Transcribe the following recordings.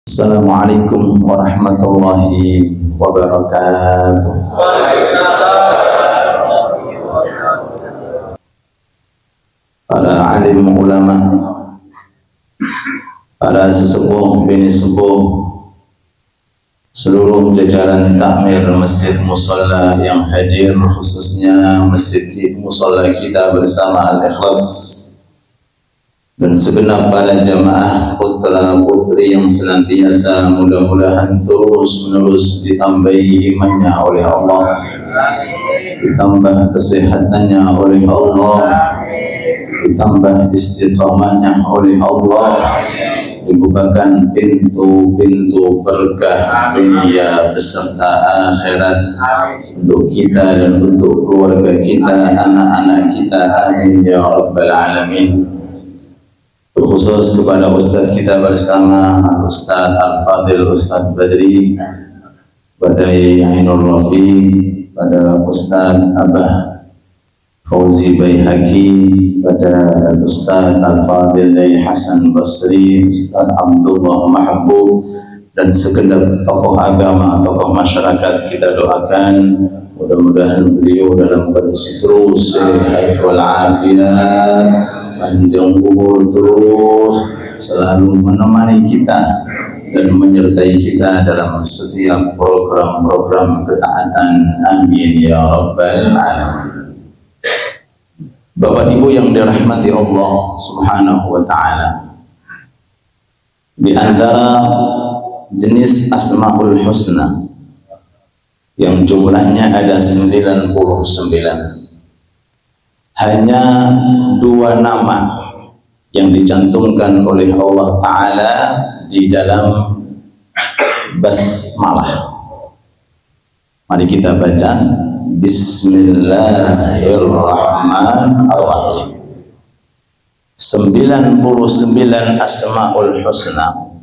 Assalamualaikum warahmatullahi wabarakatuh. Para alim ulama, para sesepuh bini sepuh, seluruh jajaran takmir Masjid Musalla yang hadir, khususnya Masjid Musalla kita bersama Al-Ikhlas, dan segenap para jamaah putra putri yang senantiasa mudah-mudahan terus menerus ditambahi imannya oleh Allah, ditambah kesehatannya oleh Allah, ditambah istiqamahnya oleh Allah, dibukakan pintu-pintu berkah dunia beserta akhirat untuk kita dan untuk keluarga kita, anak-anak kita, amin ya rabbal alamin. Khusus kepada Ustadz kita bersama, Ustadz Al-Fadil, Ustadz Badri, pada Ainur Rafi, pada Ustadz Abah Fauzi Baihaqi, pada Ustadz Al-Fadil Hasan Basri, Ustadz Abdullah Mahbub, dan segenap tokoh agama, tokoh masyarakat kita doakan mudah-mudahan beliau dalam kondisi terus sehat walafiat, panjang umur, terus selalu menemani kita dan menyertai kita dalam setiap program-program ketaatan, amin ya rabbal alamin. Bapak Ibu yang dirahmati Allah Subhanahu wa ta'ala, di antara jenis Asmaul Husna yang jumlahnya ada 99, hanya 2 nama yang dicantumkan oleh Allah Ta'ala di dalam basmalah. Mari kita baca Bismillahirrahmanirrahim. 99 Asmaul Husna,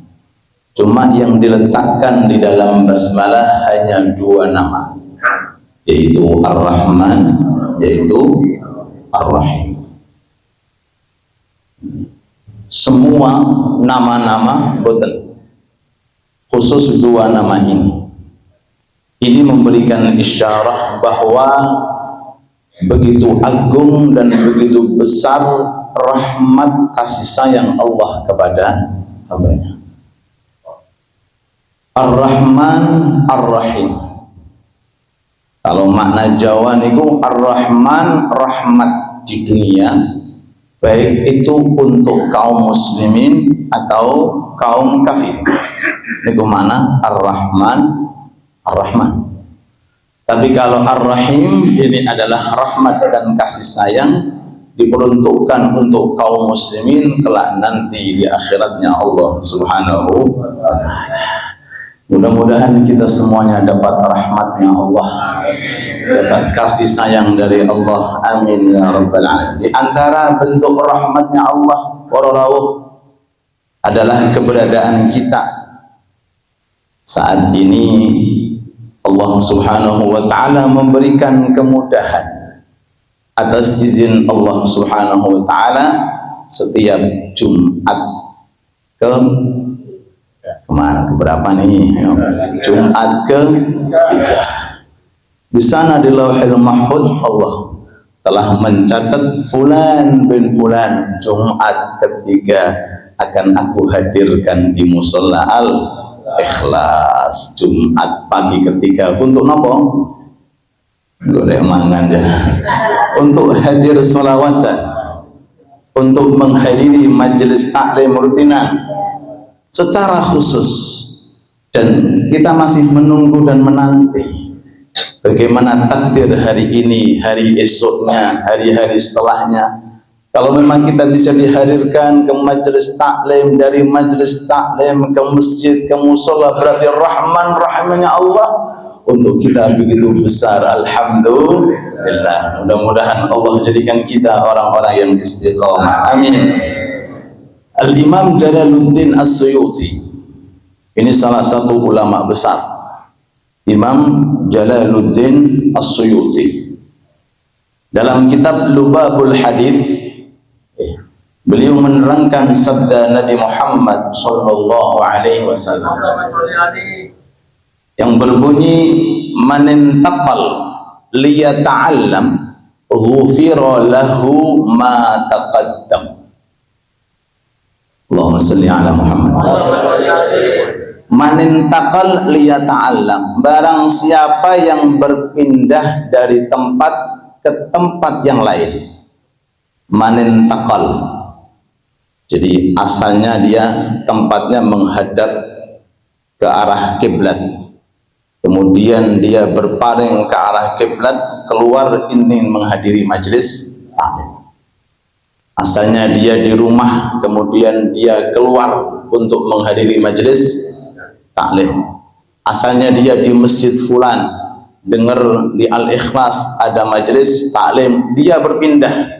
cuma yang diletakkan di dalam basmalah hanya 2 nama, yaitu Ar-Rahman, yaitu Ar-Rahim. Semua nama-nama betul, khusus 2 nama ini memberikan isyarat bahwa begitu agung dan begitu besar rahmat kasih sayang Allah kepada hambanya. Ar-Rahman, Ar-Rahim. Kalau makna Jawa niku Ar-Rahman, rahmat di dunia, baik itu untuk kaum muslimin atau kaum kafir. Niku makna Ar-Rahman, Ar-Rahman. Tapi kalau Ar-Rahim ini adalah rahmat dan kasih sayang diperuntukkan untuk kaum muslimin kelak nanti di akhiratnya Allah Subhanahu wa ta'ala. Mudah-mudahan kita semuanya dapat rahmatnya Allah, dapat kasih sayang dari Allah, amin ya rabbal alamin. Di antara bentuk rahmatnya Allah warahmatuh adalah keberadaan kita saat ini. Allah Subhanahu wa ta'ala memberikan kemudahan atas izin Allah Subhanahu wa ta'ala setiap Jumat kemana keberapa nih? Jumat ke-3. Di sana di Lauhil Mahfuz Allah telah mencatat fulan bin fulan Jumat ke-3 akan aku hadirkan di Musalla Al-Ikhlas Jumat pagi ke-3 untuk nopo? Golek mangan ya. Untuk hadir sholawatan, untuk menghadiri majelis taklim rutinan secara khusus, dan kita masih menunggu dan menanti bagaimana takdir hari ini, hari esoknya, hari-hari setelahnya. Kalau memang kita bisa dihadirkan ke majelis taklim, dari majelis taklim ke masjid, ke mushola, berarti rahman rahimnya Allah untuk kita begitu besar. Alhamdulillah. Mudah-mudahan Allah jadikan kita orang-orang yang istiqamah, amin. Al-Imam Jalaluddin As-Suyuti, ini salah satu ulama besar, Imam Jalaluddin As-Suyuti, dalam kitab Lubabul Hadith Beliau menerangkan sabda Nabi Muhammad sallallahu alaihi wasallam yang berbunyi, man intaqal liyata'allam ghufira lahu ma taqaddam. Allahumma salli ala Muhammad. Man intaqal liyata'allam, barang siapa yang berpindah dari tempat ke tempat yang lain. Man intaqal, jadi asalnya dia tempatnya menghadap ke arah kiblat, kemudian dia berpaling ke arah kiblat, keluar ingin menghadiri majelis taklim. Asalnya dia di rumah, kemudian dia keluar untuk menghadiri majelis taklim. Asalnya dia di masjid fulan, dengar di Al-Ikhlas ada majelis taklim, dia berpindah.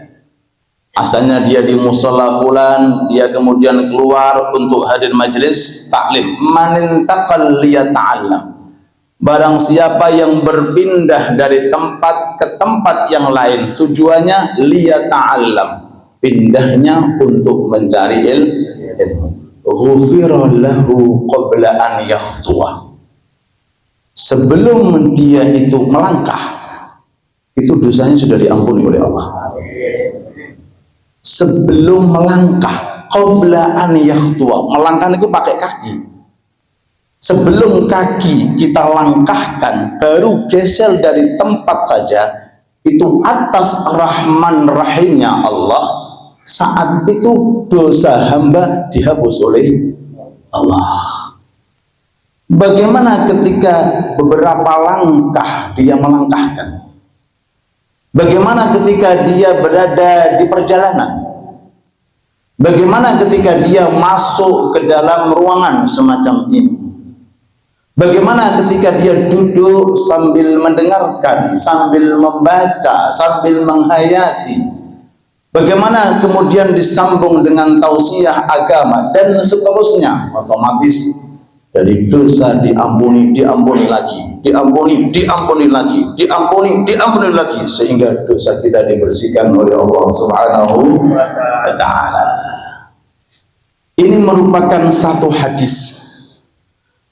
Asalnya dia di musola fulan, dia kemudian keluar untuk hadir majelis taklim. Man intaqal liyata'allam, barang siapa yang berpindah dari tempat ke tempat yang lain, tujuannya liyata'allam, pindahnya untuk mencari ilmu, ghufira lahu qabla an yakhtuwa, sebelum dia itu melangkah, itu dosanya sudah diampuni oleh Allah. Sebelum melangkah, qabla an yakhtuwa, melangkah itu pakai kaki. Sebelum kaki kita langkahkan, baru geser dari tempat saja, itu atas rahman rahimnya Allah, saat itu dosa hamba dihapus oleh Allah. Bagaimana ketika beberapa langkah dia melangkahkan? Bagaimana ketika dia berada di perjalanan? Bagaimana ketika dia masuk ke dalam ruangan semacam ini? Bagaimana ketika dia duduk sambil mendengarkan, sambil membaca, sambil menghayati? Bagaimana kemudian disambung dengan tausiah agama dan seterusnya? Otomatis dari dosa diampuni lagi, diampuni lagi, sehingga dosa kita dibersihkan oleh Allah Subhanahu wa ta'ala. Ini merupakan satu hadis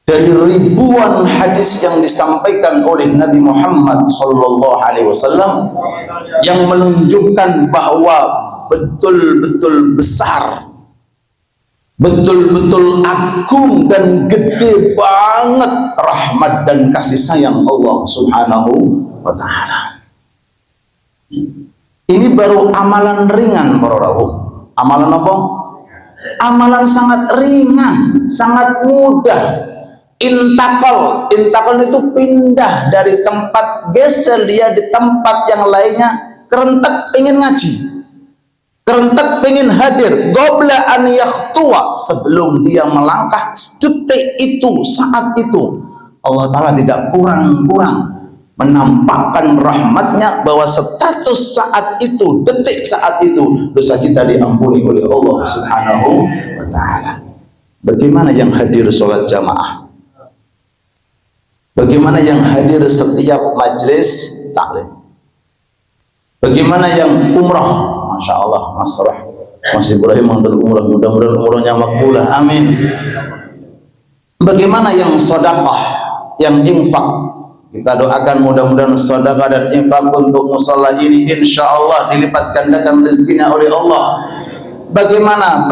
dari ribuan hadis yang disampaikan oleh Nabi Muhammad sallallahu alaihi wasallam yang menunjukkan bahwa betul-betul besar, betul-betul agung dan gede banget rahmat dan kasih sayang Allah Subhanahu wa ta'ala. Ini baru amalan ringan para rawuh. Amalan apa? Amalan sangat ringan, sangat mudah. Intakal itu pindah dari tempat, geser dia di tempat yang lainnya, kerentek pengen ngaji, kerentek pengen hadir, qabla an yakhtuwa, sebelum dia melangkah, detik itu, saat itu Allah Ta'ala tidak kurang-kurang menampakkan rahmatnya bahwa status saat itu, detik saat itu, dosa kita diampuni oleh Allah Subhanahu wa ta'ala. Bagaimana yang hadir sholat jamaah? Bagaimana yang hadir setiap majelis taklim? Bagaimana yang umrah? Masya Allah, Mas Ibrahim mantul umrah, mudah-mudahan umrahnya makbulah, amin. Bagaimana yang sedekah, yang infak? Kita doakan mudah-mudahan sedekah dan infak untuk musala ini insya Allah dilipat gandakan rezekinya oleh Allah. Bagaimana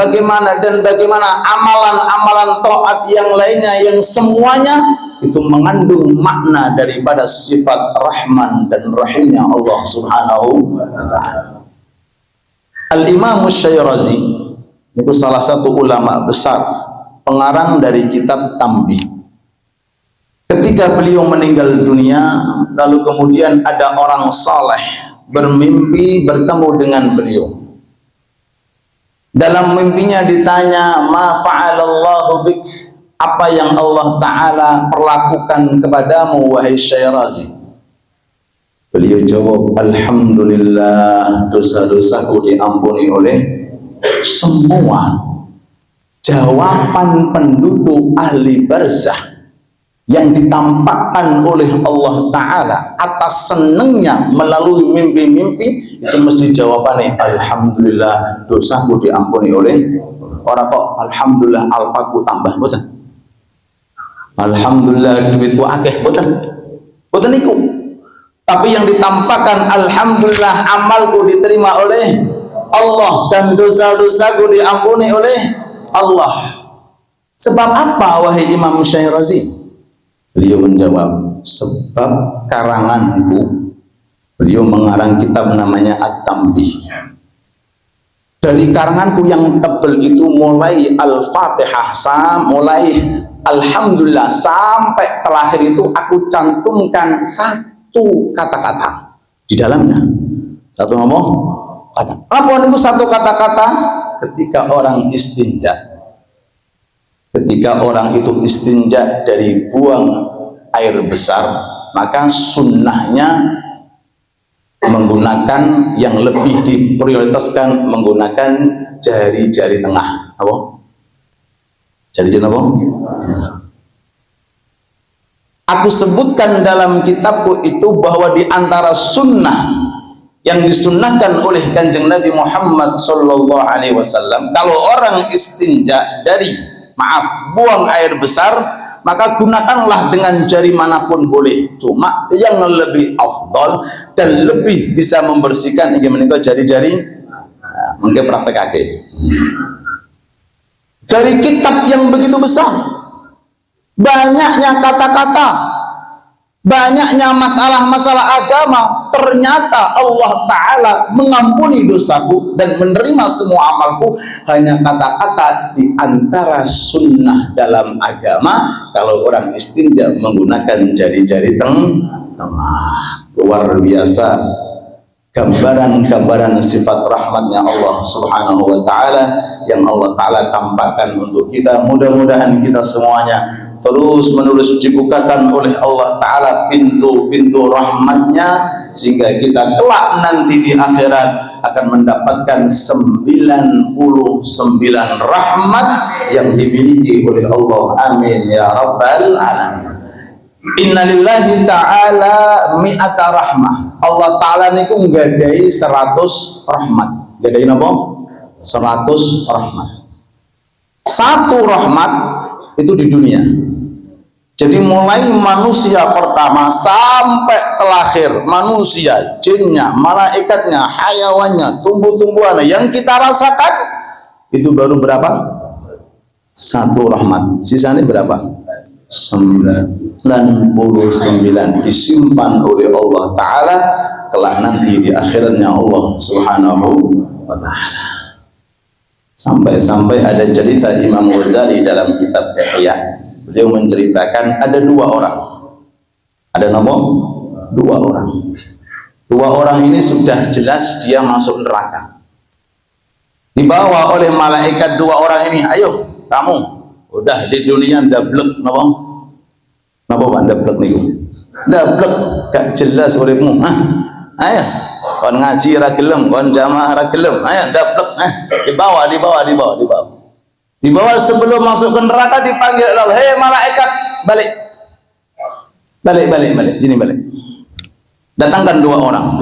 amalan-amalan taat yang lainnya yang semuanya itu mengandung makna daripada sifat Rahman dan Rahimnya Allah Subhanahu wa ta'ala. Al-Imam Syirazi itu salah satu ulama besar, pengarang dari kitab Tanbih. Ketika beliau meninggal dunia, lalu kemudian ada orang saleh bermimpi bertemu dengan beliau. Dalam mimpinya ditanya, ma fa'alallahu bik, apa yang Allah Ta'ala perlakukan kepadamu wahai Syirazi? Beliau jawab, alhamdulillah, dosa-dosaku diampuni oleh semua. Jawaban penduduk ahli barzah yang ditampakkan oleh Allah Ta'ala atas senangnya melalui mimpi-mimpi, itu mesti jawabannya alhamdulillah dosaku diampuni oleh orang. Kok alhamdulillah alfatku tambah, boten. Alhamdulillah duitku akeh, boten. Boten iku. Tapi yang ditampakkan alhamdulillah amalku diterima oleh Allah dan dosa-dosaku diampuni oleh Allah. Sebab apa wahai Imam Syairazi? Beliau menjawab, sebab karanganku. Beliau mengarang kitab namanya At-Tambih. Dari karanganku yang tebel itu mulai Al-Fatihah, mulai alhamdulillah sampai terakhir itu aku cantumkan satu kata-kata di dalamnya. Satu ngomong kata. Apa itu satu kata-kata? Ketika orang istinja. Ketika orang itu istinja dari buang air besar, maka sunnahnya menggunakan yang lebih diprioritaskan menggunakan jari-jari tengah. Apa? Jari-jari apa? Aku sebutkan dalam kitabku itu bahwa di antara sunnah yang disunnahkan oleh Kanjeng Nabi Muhammad sallallahu alaihi wasallam, kalau orang istinja dari buang air besar, maka gunakanlah dengan jari manapun boleh. Cuma yang lebih afdal dan lebih bisa membersihkan ingin menikah jari-jari, mungkin praktek kaki. Dari kitab yang begitu besar, banyaknya kata-kata, banyaknya masalah-masalah agama, ternyata Allah Ta'ala mengampuni dosaku dan menerima semua amalku hanya kata-kata di antara sunnah dalam agama. Kalau orang istinja menggunakan jari-jari tengah. Luar biasa gambaran-gambaran sifat rahmatnya Allah Subhanahu wa Ta'ala yang Allah Ta'ala tampakkan untuk kita. Mudah-mudahan kita semuanya terus menerus dibukakan oleh Allah Ta'ala pintu-pintu rahmatnya, sehingga kita kelak nanti di akhirat akan mendapatkan 99 rahmat yang dimiliki oleh Allah. Amin ya rabbal alamin. Innalillahi ta'ala mi'ata rahmah. Allah Ta'ala niku nggadai 100 rahmat. Nggadai apa? 100 rahmat. Satu rahmat itu di dunia. Jadi mulai manusia pertama sampai terakhir, manusia, jinnya, malaikatnya, hayawannya, tumbuh-tumbuhannya yang kita rasakan itu baru berapa? Satu rahmat. Sisanya berapa? 99 disimpan oleh Allah Ta'ala kelak nanti di akhiratnya Allah Subhanahu wa Ta'ala. Sampai-sampai ada cerita Imam Ghazali dalam kitab Ihya. Beliau menceritakan ada dua orang. Ada nama? Dua orang. Dua orang ini sudah jelas dia masuk neraka. Dibawa oleh malaikat dua orang ini, ayo kamu udah di dunia ndablek napa? Napa Pak ndablek niku? Ndablek gak jelas uripmu. Ayo kon ngaji ra gelem, kon jamaah ra gelem. Ayo ndablek. Dibawa. Dibawa sebelum masuk ke neraka dipanggil Allah, hei malaikat, balik. Sini balik. Didatangkan dua orang.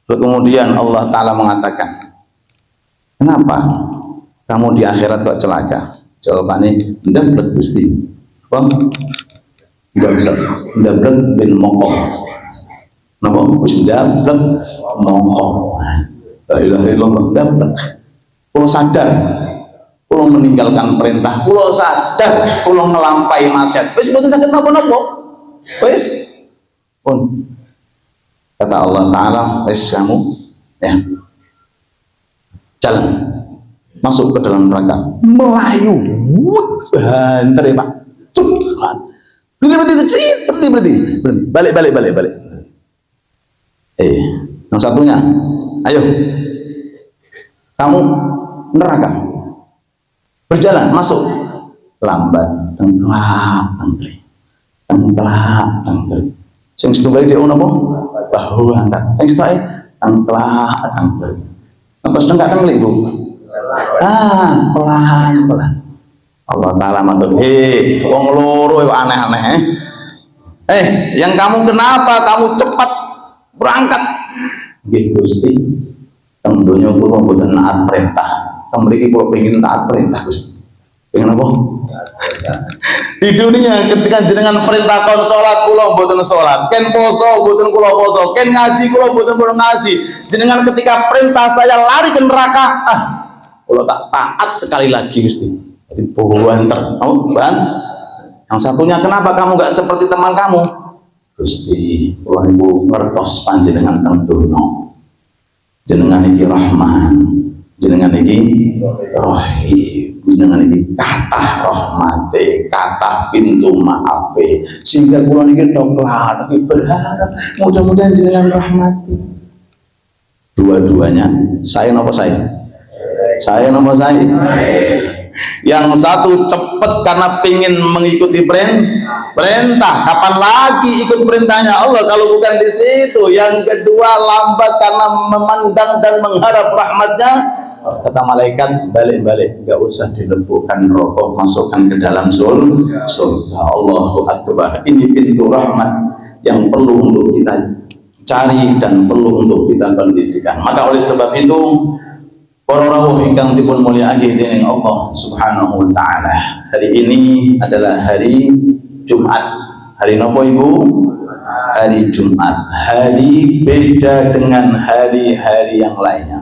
Lalu kemudian Allah Ta'ala mengatakan, kenapa kamu di akhirat kok celaka? Jawabannya, ndablek Gusti. Apa? Ndablek bin mokok. Napa? Wis ndablek mokok. La ilaha illallah, ndablek. Kalau sadar, kalau meninggalkan perintah, kalau sadar, kalau melampai maksiat, wis mboten saged napa-napa. Wis pun kata Allah Ta'ala, wis kamu ya jalan masuk ke dalam neraka, melayu banter ya Pak, berhenti, balik. Yang satunya, ayo kamu neraka, berjalan masuk, lambat, tengklak. Sing setunggal dia apa? Bahu angkat. Sing setunggal tengklak. Terus enggak Bu. Pelan. Allah Ta'ala matur, wong loro kok aneh-aneh. Yang kamu kenapa kamu cepat berangkat Nggih Gusti, teng donya kula mboten naat perintah. Teng mriki kula pengin taat perintah Gusti. Pengen apa? Di dunia ketika jenengan perintah kon salat kula mboten salat, ken poso mboten kula poso, ken ngaji kula mboten kula ngaji. Jenengan ketika perintah saya lari ke neraka, kula tak taat sekali lagi Gusti. Jadi banter, ban. Yang satunya kenapa kamu gak seperti teman kamu? Gusti, kula niku ngertos panjenengan teng donya. Jenengan iki Rahman, jenengan iki Rahim, jenengan iki kathah rahmate, kathah pintu maafe. Sehingga kula niki doklar, niki berharap mudah-mudahan jenengan rahmati. Dua-duanya, saya napa saya? Saya napa saya? Yang satu cepat karena ingin mengikuti perintah. Kapan lagi ikut perintahnya Allah kalau bukan di situ? Yang kedua lambat karena memandang dan mengharap rahmatnya. Kata malaikat, balik-balik, nggak usah dilebokkan rokok, masukkan ke dalam surga. Allahu Akbar. Ini pintu rahmat yang perlu untuk kita cari dan perlu untuk kita kondisikan. Maka oleh sebab itu, para rawuh ingkang dipun mulyakaken dening Allah Subhanahu wa taala. Hari ini adalah hari Jumat. Hari napa Ibu? Hari Jumat. Hari beda dengan hari-hari yang lainnya.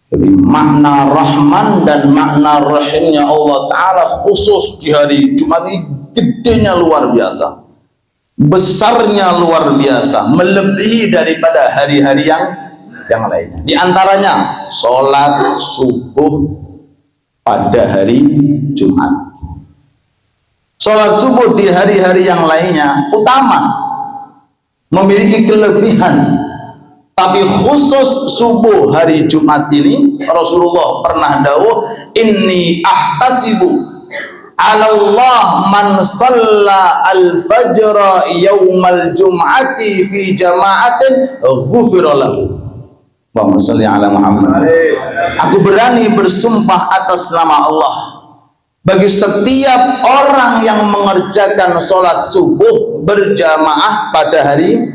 Jadi makna Rahman dan makna Rahimnya Allah taala khusus di hari Jumat ini gedenya luar biasa. Besarnya luar biasa, melebihi daripada hari-hari yang lainnya. Di antaranya sholat subuh pada hari Jumat. Sholat subuh di hari-hari yang lainnya utama, memiliki kelebihan, tapi khusus subuh hari Jumat ini Rasulullah pernah dawuh, inni ahtasibu ala Allah man shalla al-fajra yaumal jum'ati fi jama'atin ghufira lahu. Allahumma shalli ala Muhammad. Aku berani bersumpah atas nama Allah, bagi setiap orang yang mengerjakan sholat subuh berjamaah pada hari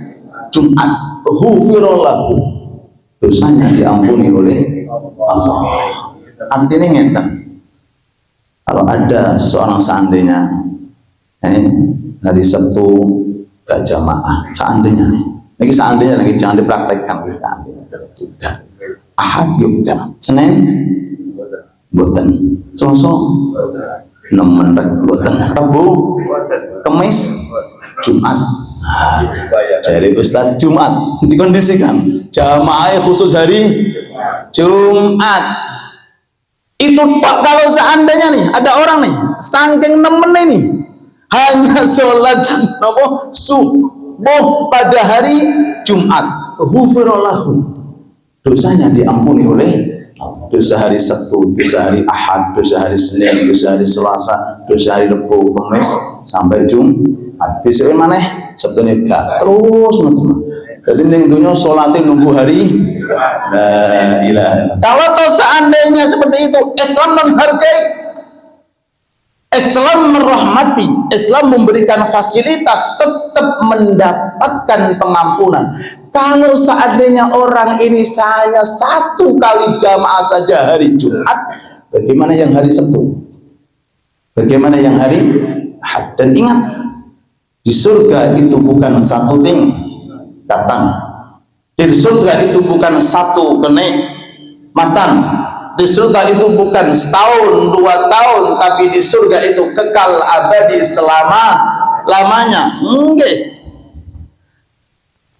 Jumat, ghufirallahu, dosanya diampuni oleh Allah. Artinya ngeten, kalau ada seorang seandainya hari Sabtu gak jamaah, seandainya nih, ini seandainya lagi, jangan dipraktekkan, juga Ahad juga, Senin boten, Selasa nemen boten, Rabu, Kamis, Jumat. Jadi Ustaz Jumat dikondisikan jamaah khusus hari Jumat. Itu Pak, kalau seandainya nih ada orang nih saking nemen ini hanya sholat subuh pada hari Jumat, ghufirallahu, dosanya diampuni oleh dosa hari Sabtu, dosa hari Ahad, dosa hari Senin, dosa hari Selasa, dosa hari Rabu, Kamis sampai Jumat. Besoknya mana? Sabtu gak terus teman-teman. Jadi ning dunia sholatnya nunggu hari la ilaha. Kalau toh seandainya seperti itu, Islam menghargai, Islam merahmati, Islam memberikan fasilitas, tetap mendapatkan pengampunan. Kalau seandainya orang ini hanya satu kali jamaah saja hari Jumat, bagaimana yang hari Sabtu? Bagaimana yang hari Ahad? Dan ingat, di surga itu bukan satu tingkatan. Di surga itu bukan satu kenikmatan. Di surga itu bukan setahun, 2 tahun, tapi di surga itu kekal abadi selama-lamanya. Enggak.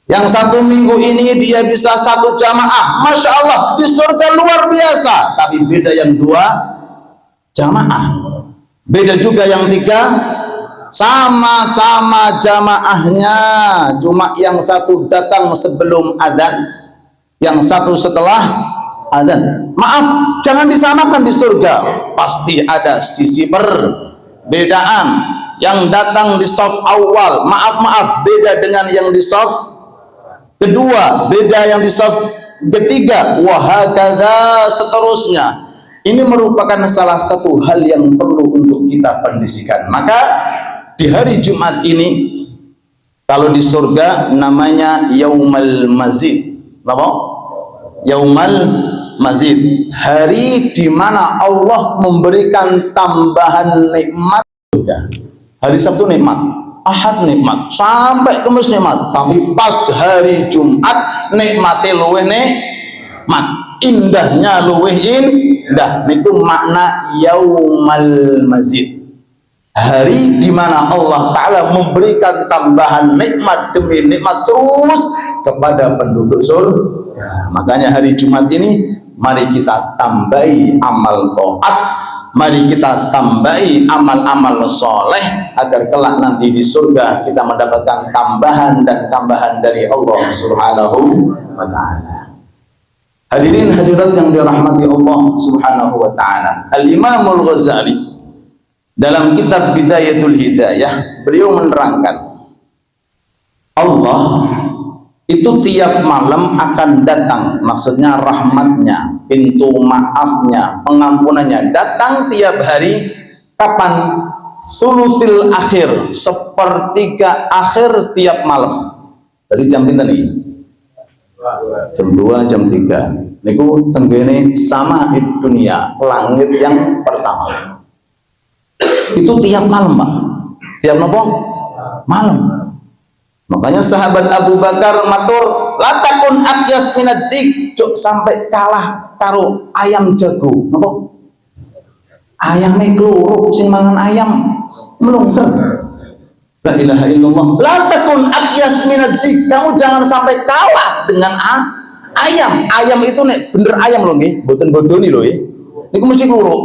Yang 1 minggu ini dia bisa 1 jamaah, Masya Allah, di surga luar biasa. Tapi beda yang 2 jamaah, beda juga yang 3, sama-sama jamaahnya, cuma yang satu datang sebelum adzan, yang satu setelah adzan. Maaf, jangan disamakan di surga, pasti ada sisi perbedaan. Yang datang di shaf awal, maaf, beda dengan yang di shaf kedua, beda yang di shaf ketiga, wahakadha seterusnya. Ini merupakan salah satu hal yang perlu untuk kita kondisikan. Maka di hari Jumat ini, kalau di surga namanya Yaumal Mazid, Napa? Yaumal mazid, hari di mana Allah memberikan tambahan nikmat. Hari Sabtu nikmat, Ahad nikmat, sampai Kamis nikmat, tapi pas hari Jumat nikmate luwih nikmat, indahnya luwih indah. Niku makna yaumal mazid, hari di mana Allah Ta'ala memberikan tambahan nikmat demi nikmat terus kepada penduduk surga. Makanya hari Jumat ini mari kita tambahi amal taat, mari kita tambahi amal-amal soleh, agar kelak nanti di surga kita mendapatkan tambahan dan tambahan dari Allah Subhanahu wa Ta'ala. Hadirin hadirat yang dirahmati Allah Subhanahu wa Ta'ala, Al-Imamul Ghazali dalam kitab Bidayatul Hidayah beliau menerangkan, Allah itu tiap malam akan datang, maksudnya rahmatnya, pintu maafnya, pengampunannya datang tiap hari. Kapan? Sulusil akhir, sepertiga akhir tiap malam. Dari jam pinten nih? Jam 2, jam 3. Niku tenggene sama di dunia, langit yang pertama. Itu tiap malam, Pak. Tiap nopo? Malam. Makanya sahabat Abu Bakar matur, latakun akyas minadik, cuk sampai kalah karo ayam jago. Napa? Ayame kluruk sing mangan ayam melungker. La ilaha illallah. Latakun akyas minadik, kamu jangan sampai kalah dengan ayam. Ayam itu nek bener ayam lho nggih, mboten bodoni lho nggih. Niku mesti kluruk.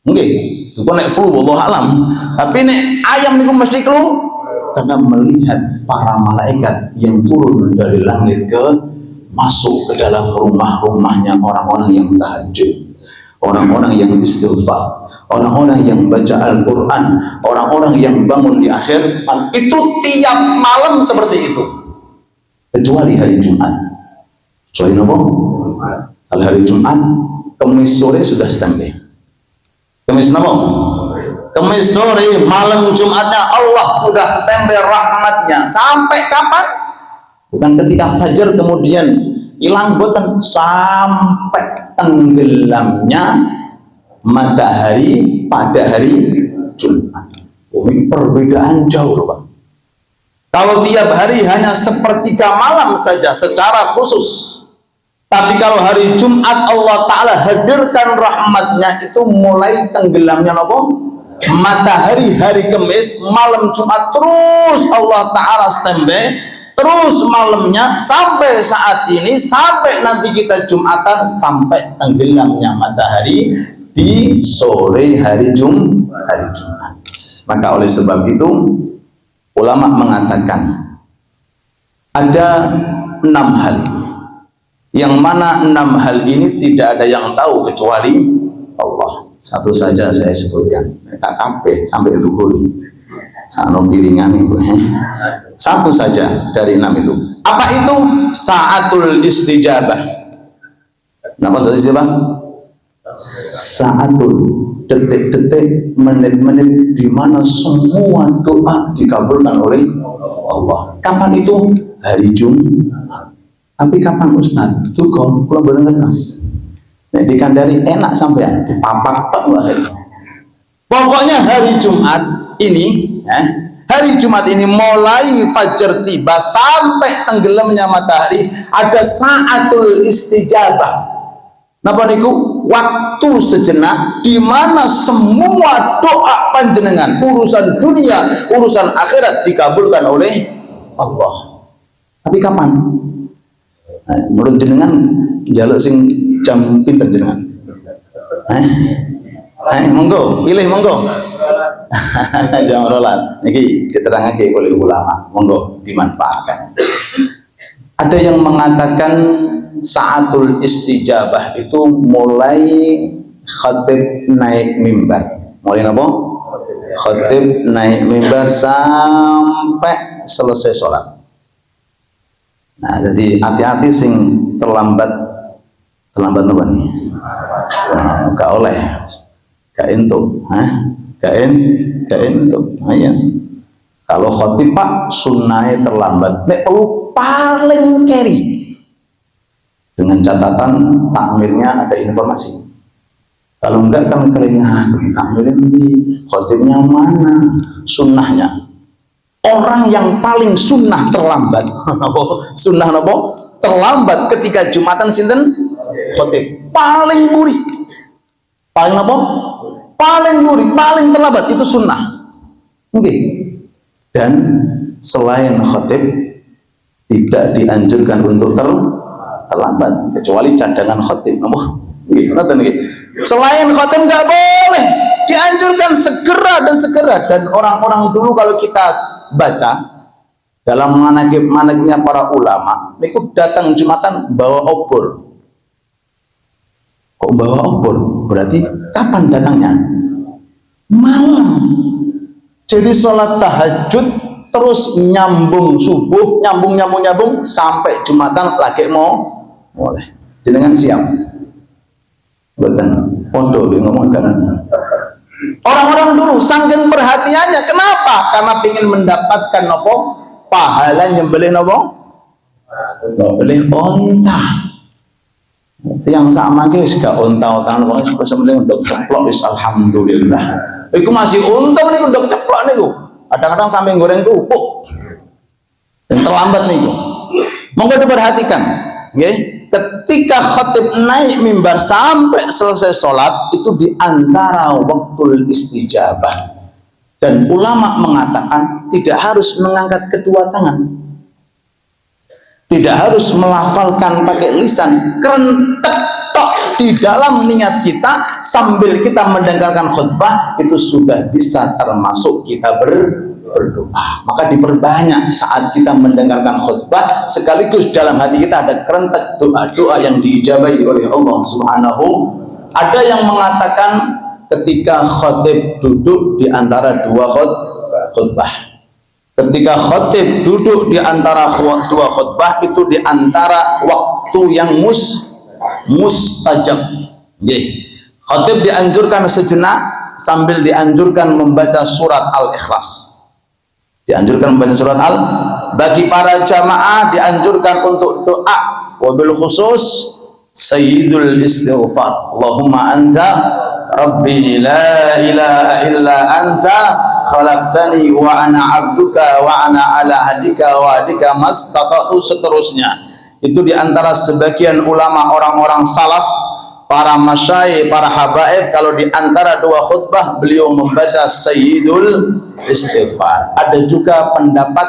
Nggih. Itu nek flu wallahu alam. Tapi nek ayam niku mesti kluruk. Karena melihat para malaikat yang turun dari langit masuk ke dalam rumah-rumahnya orang-orang yang tahajud, orang-orang yang istighfar, orang-orang yang baca Al-Quran, orang-orang yang bangun di akhir. Itu tiap malam seperti itu, kecuali hari Jumat. Kecuali apa? Kalau hari Jumat, Kamis sore sudah standby. Kamis apa? Kamis sore, malam Jumatnya Allah sudah standby rahmatnya. Sampai kapan? Bukan ketika fajar kemudian hilang, boten, sampai tenggelamnya matahari pada hari Jumat. Oh, ini perbedaan jauh loh, Pak. Kalau tiap hari hanya sepertiga malam saja secara khusus, tapi kalau hari Jumat Allah Ta'ala hadirkan rahmatnya, itu mulai tenggelamnya apa? Matahari hari Kamis, malam Jumat terus Allah Ta'ala standby, terus malamnya sampai saat ini, sampai nanti kita Jumatan, sampai tenggelamnya matahari di sore hari Jumat. Maka oleh sebab itu ulama mengatakan ada 6 hal, yang mana 6 hal ini tidak ada yang tahu kecuali Allah. Satu saja saya sebutkan, KKP sampai itu boleh. Sano piringan itu, satu saja dari 6 itu. Apa itu? Saatul istijabah. Kenapa saatul istijabah? Saatul, detik-detik, menit-menit di mana semua doa dikabulkan oleh Allah. Kapan itu? Hari Jumat. Tapi kapan Ustaz? Itu kok kurang benar Mas. Nah, dikandari enak sampai dipapak tok hari. Pokoknya hari Jumat ini, hari Jumat ini mulai fajar tiba sampai tenggelamnya matahari ada saatul istijabah. Napa niku? Waktu sejenak di mana semua doa panjenengan, urusan dunia, urusan akhirat dikabulkan oleh Allah. Tapi kapan? Nah, menurut jenengan jaluk sing jam pinten jenengan? Monggo, pilih monggo. Jam 12. Niki diterangake oleh ulama. Monggo dimanfaatkan. Ada yang mengatakan saatul istijabah itu mulai khatib naik mimbar. Mulai apa? Khatib naik mimbar sampai selesai sholat. Nah, jadi hati-hati sing terlambat apa nih? Gak oleh, gak entuk, gak entuk. Ya. Kalau khotib Pak sunnahnya terlambat, nek perlu paling keri dengan catatan takmirnya ada informasi. Kalau enggak kan kelingan, takmirnya di khotibnya mana, sunnahnya. Orang yang paling sunnah terlambat, sunnah apa? Terlambat ketika Jumatan sinten? Khotib. Paling buri, paling apa? Paling buri, paling terlambat itu sunnah. Oke. Dan selain khotib tidak dianjurkan untuk terlambat kecuali cadangan khotib. Selain khotib nggak boleh, dianjurkan segera. Dan orang-orang dulu kalau kita baca dalam manakibnya para ulama, mereka datang Jumatan bawa obor. Kok bawa obor? Berarti kapan datangnya? Malam. Jadi sholat tahajud terus nyambung subuh, nyambung sampai Jumatan lagi mau boleh. Jenengan siap? Betul. Pondok ngomong kan. Orang-orang dulu saking perhatiannya, kenapa? Karena ingin mendapatkan nopo pahala nyembelih nopo, nyembelih onta. Yang sama guys, gak onta-ontaan, pokoknya sebenarnya untuk ceplok, alhamdulillah. Iku masih untung nih untuk ceplok nih, kadang-kadang sampai goreng kerupuk. Dan terlambat nih, monggo diperhatikan, okay? Ketika khatib naik mimbar sampai selesai sholat itu diantara waktu istijabah, dan ulama mengatakan tidak harus mengangkat kedua tangan, tidak harus melafalkan pakai lisan, kerentek tok di dalam niat kita sambil kita mendengarkan khutbah itu sudah bisa termasuk kita berdoa. Maka diperbanyak saat kita mendengarkan khutbah, sekaligus dalam hati kita ada kerentek doa-doa yang diijabahi oleh Allah Subhanahu. Ada yang mengatakan ketika khatib duduk di antara dua khutbah, ketika khatib duduk di antara dua khutbah itu di antara waktu yang mustajab. Khatib dianjurkan sejenak sambil dianjurkan membaca surat Al-Ikhlas. Dianjurkan membaca surat bagi para jamaah dianjurkan untuk doa, wabil khusus sayyidul istighfar. Allahumma anta rabbi la ilaha illa anta khalaqtani wa ana abduka wa ana ala hadika wa hadika mastata'tu, seterusnya. Itu diantara sebagian ulama orang-orang salaf, para masyayikh, para habaib, kalau diantara dua khutbah beliau membaca sayyidul istighfar. Ada juga pendapat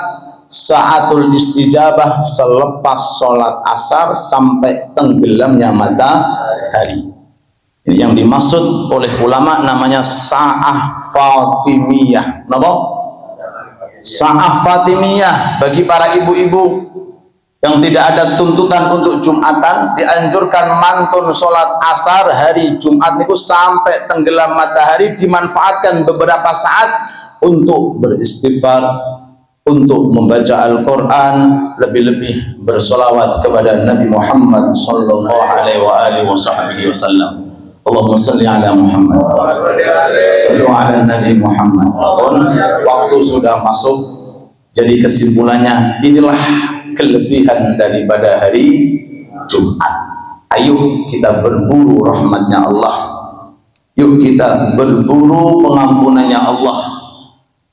saatul istijabah selepas sholat asar sampai tenggelamnya matahari. Ini yang dimaksud oleh ulama namanya sa'ah Fatimiyah. Kenapa? Sa'ah Fatimiyah bagi para ibu-ibu yang tidak ada tuntutan untuk Jumatan, dianjurkan mantun sholat asar hari Jumat itu sampai tenggelam matahari, dimanfaatkan beberapa saat untuk beristighfar, untuk membaca Al-Quran, lebih-lebih bersolawat kepada Nabi Muhammad sallallahu alaihi wasallam. Allahumma salli ala Muhammad, sallu ala Nabi Muhammad. Waktu sudah masuk, jadi kesimpulannya inilah kelebihan daripada hari Jumat. Ayo kita berburu rahmatnya Allah, yuk kita berburu pengampunannya Allah.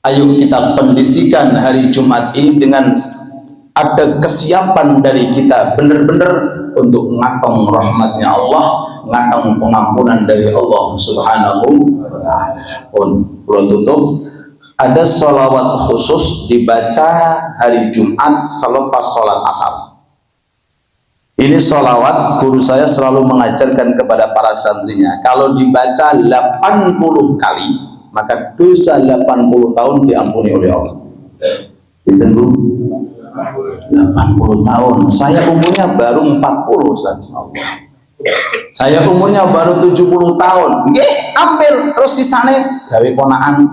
Ayo kita kondisikan hari Jumat ini dengan ada kesiapan dari kita benar-benar untuk ngatong rahmatnya Allah, ngatong pengampunan dari Allah Subhanahu wa ta'ala. Belum tutup, ada sholawat khusus dibaca hari Jumat selepas sholat asar. Ini sholawat guru saya selalu mengajarkan kepada para santrinya, kalau dibaca 80 kali maka dosa 80 tahun diampuni oleh Allah. Itu 80 tahun. Saya umurnya baru 40 Ustaz. Saya umurnya baru 70 tahun. Nggih, ambil terus sisane gawe ponaan,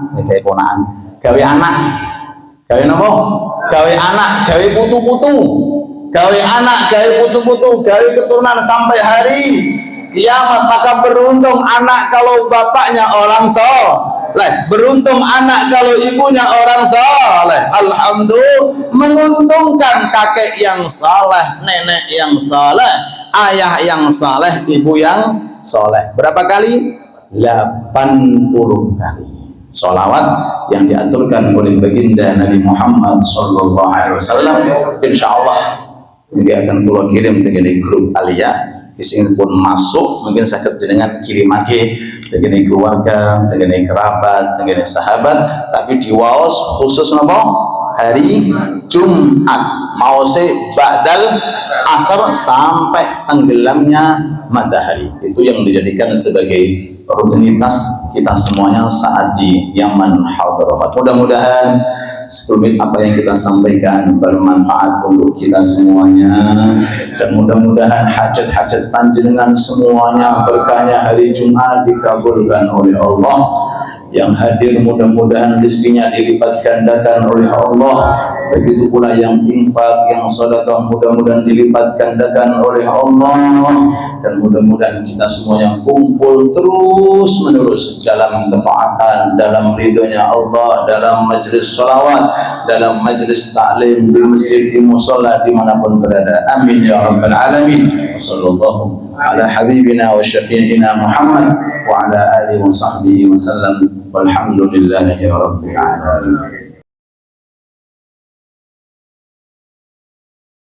gawe anak. Gawe napa? Gawe anak, gawe putu-putu. Gawe anak, gawe putu-putu, gawe keturunan sampai hari kiamat. Maka beruntung anak kalau bapaknya orang Beruntung anak kalau ibunya orang saleh. Alhamdulillah, menguntungkan kakek yang saleh, nenek yang saleh, ayah yang saleh, ibu yang saleh. Berapa kali? 80 kali. Sholawat yang diaturkan oleh baginda Nabi Muhammad sallallahu alaihi wasallam, insyaallah ini akan keluar kirim dengan grup Alia. Disini pun masuk, mungkin sakit jenengan kirim lagi dengan keluarga, dengan kerabat, dengan sahabat, tapi di waos khusus nopo hari Jumat, mau ba'dal asar sampai tenggelamnya matahari. Itu yang dijadikan sebagai rutinitas kita semuanya saat di Yaman Hadramaut. Mudah-mudahan sebelum apa yang kita sampaikan bermanfaat untuk kita semuanya, dan mudah-mudahan hajat-hajat panjenengan semuanya berkahnya hari Jumat dikabulkan oleh Allah. Yang hadir mudah-mudahan rezekinya dilipat gandakan oleh Allah. Begitu pula yang infak, yang sedekah mudah-mudahan dilipat gandakan oleh Allah. Dan mudah-mudahan kita semuanya kumpul terus menerus dalam ketaatan, dalam ridhonya Allah, dalam majlis sholawat, dalam majlis ta'lim di masjid, di musola, dimanapun berada. Amin ya rabbal alamin. Wassallallahu ala habibina wa syafi'ina Muhammad wa ala alihi wa sahbihi wa sallam. Walhamdulillahi rabbil alamin.